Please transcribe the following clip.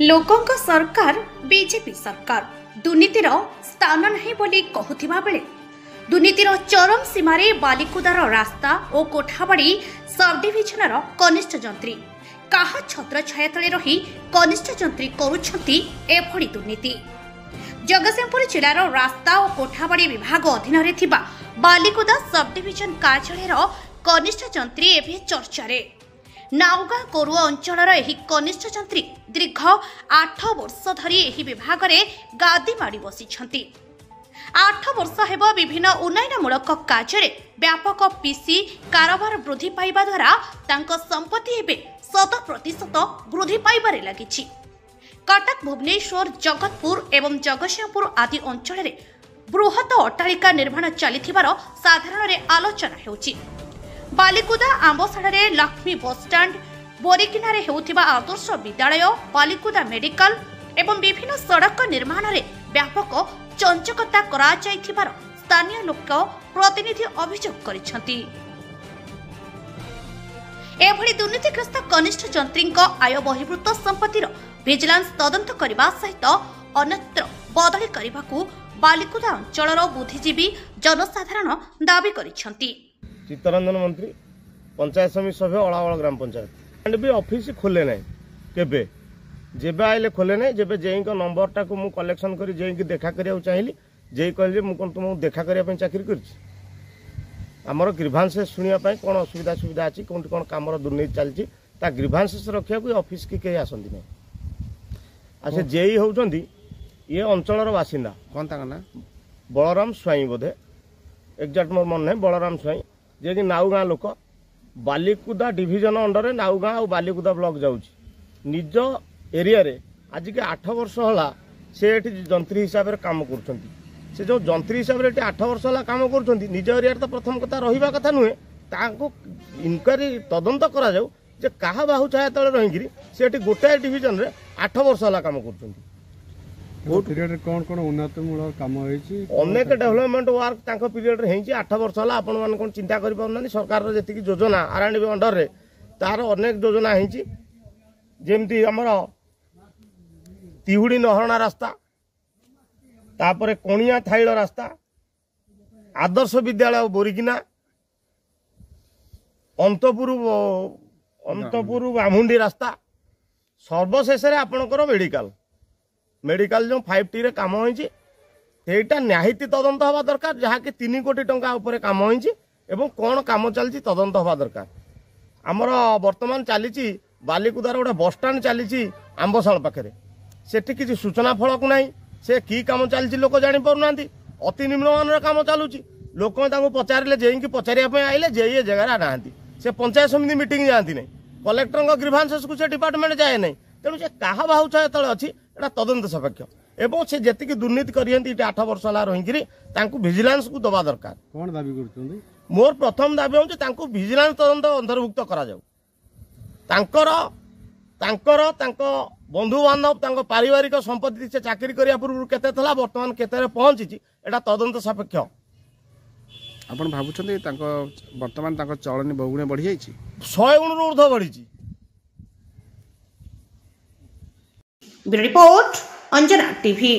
लोकंक सरकार बीजेपी सरकार दुर्नीतिर स्थान नहीं बोली कहूथिबा बेले दुर्नीतिर चरम सीमारे बालिकुदार रास्ता और कोठाबाड़ी सब डिविजनर कनिष्ठ जंत्री काहा छत्र छाया तले रही कनिष्ठ जंत्री करुछंती एभଳି दुर्नीति। जगतसिंहपुर जिलार रास्ता और कोठाबाड़ी विभाग अधीन रे थिबा बालिकुदा सब डिविजन कार्यालयर कनिष्ठ जंत्री एभे चर्चारे। नाउगाँ कोरुआ अंचलर एही कनिष्ठ जंत्री दीर्घ 8 वर्ष धरी एही विभाग रे गादी माड़ी बसिछंती। 8 वर्ष हेब विभिन्न उन्नयनमूलक कार्य व्यापक पीसी कारोबार वृद्धि पाइबा द्वारा तांको संपत्ति एबे 100% वृद्धि पाइबारे लागिछि। कटक भुवनेश्वर जगतपुर एवं जगतसिंहपुर आदि अंचल में बृहत अट्टालिका निर्माण चलिथिबार साधारण रे आलोचना हेउछि। Balikuda आंबसाड़े Lakshmi bus stand बोरीकिनारे हेउथिबा Adarsh Vidyalaya Balikuda medical एवं विभिन्न सड़क निर्माण रे व्यापक चंचकता करा जायथिबार स्थानीय लोक प्रतिनिधि अभियोग करिसंती। एभଳି दुर्नीतिग्रस्त कनिष्ठ जंत्रीଙ୍କ आय बहिर्भूत संपत्तिर विजिलेंस तदंत करने सहित अन्यत्र बदली करने बालिकुदा अंचलर बुद्धिजीवी जनसाधारण दाबी करिसंती। चित्तरंजन मंत्री पंचायत समिति सभ्य अलावल ग्राम पंचायत भी ऑफिस खोले ना केबे जेबे आइले खोले ना जेबे जेई नंबर टाक मु कलेक्शन करी जेई की देखा करिया चाहिए जेई कहले मु कोन तुम देखा करिया चाकरी करछि आमर ग्रीभांसेस शुणा कौन असुविधा सुविधा अच्छी कौन कौन कम दुर्नीति चलती ग्रीभांसेस रखा ऑफिस की कहीं आसती ना अच्छा जेई होउछंती ये अंचलर बासिंदा कौन ना बलराम स्वाई बोधे एक्जाक्ट मोर मन नहीं बलराम स्वाई जे कि नाउगाँ लोक बालिकुदा डिविजन अंडर नाउगाँ और बालिकुदा ब्लॉक जाउछि निज एरिया रे आज के 8 वर्ष होला से जंत्री हिसाब से काम करछंती से जो जंत्री हिसाब से 8 वर्ष है कम कर निज एरिया तो प्रथम कथा रहा कथा नुहे इनक्वारी तदंत करा जाऊ जे कहा बाहु छाया तले रही से गोटाए डिविजन रे 8 वर्ष है कम कर कौन कौन उन्नतमूलक काम अनेक डेवलपमेंट वर्क पीरियड रे 8 वर्ष है आपण मैंने कौन चिंता कर सरकार जी योजना आरएनडीबी अंडर रे तार अनेक योजना जमती आमर तिहुड़ी नहरणा रास्ता तापरे कोणिया थाइल रास्ता आदर्श विद्यालय बोरीकिना अंतपुर बामुंडी रास्ता सर्वशेष आपणकर मेडिकल जो 5T रे काम होईटा न्यायित तदंत हवा दरकार जहाँकि 3 कोटी टंका उपरे काम होईची एवं कौन काम चलती तदंत हवा दरकार। आमर वर्तमान चली बालिकुदार गोटे बस स्टाण्ड चली आंबशाल पाखे सेठी किसी सूचना फलक नहीं से की काम चलती लोक जापर ना अति निम्नमान काम चलुची लोक पचारे जे पचारे आइले जे ये जगह ना से पंचायत समिति मीटिंग जाती नहीं कलेक्टर ग्रीभांसेस को से डिपार्टमेंट जाए नहीं तेणु से क्या बाहु छाया तले अच्छी एटा तदंत सापेक्ष एवं से जी दुर्नीति करियंती 8 वर्ष है रही विजिलेंस को दबा दरकार। कौन दाबी करछुंदी मोर प्रथम दाबी हूँ विजिलेंस तदंत अंतर्भुक्त करा जाऊ तांकर बंधु बांधव पारिवारिक संपत्ति से चाकरी करिया पूर्व केते थला वर्तमान केते पहुंची एटा तदंत सापेक्ष। आपण भाबुछन्ते वर्तमान चलनी बहुगुणे बढ़ी जाइछि 100 गुण ऊर्ध्व बढ़ी। Report Anjana TV.